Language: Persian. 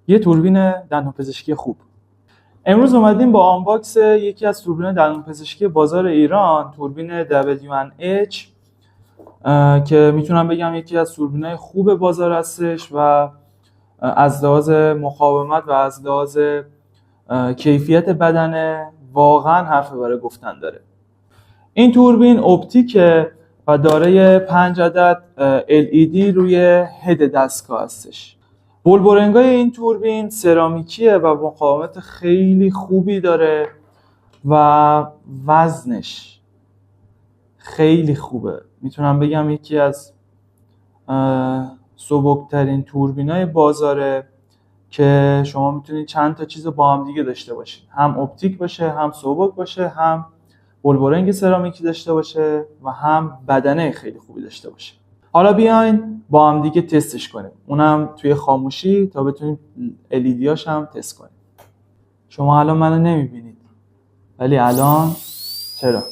یه توربین دندونپزشکی خوب. امروز اومدیم با آنباکس یکی از توربین دندونپزشکی بازار ایران، توربین W1H که میتونم بگم یکی از توربین‌های خوب بازار هستش و از لحاظ مقاومت و از لحاظ کیفیت بدنه واقعا حرف برای گفتن داره. این توربین اپتیکه و دارای 5 عدد LED روی هد دستگاه هستش. بلبرنگای این توربین سرامیکیه و مقاومت خیلی خوبی داره و وزنش خیلی خوبه. میتونم بگم یکی از سبکترین توربینای بازاره که شما میتونید چند تا چیز با هم دیگه داشته باشید، هم اپتیک باشه، هم سبک باشه، هم بلبرنگ سرامیکی داشته باشه و هم بدنه خیلی خوبی داشته باشه. حالا بیاین با هم دیگه تستش کنیم، اونم توی خاموشی تا بتونیم LED-هاش هم تست کنیم. شما الان منو نمیبینید ولی الان چرا؟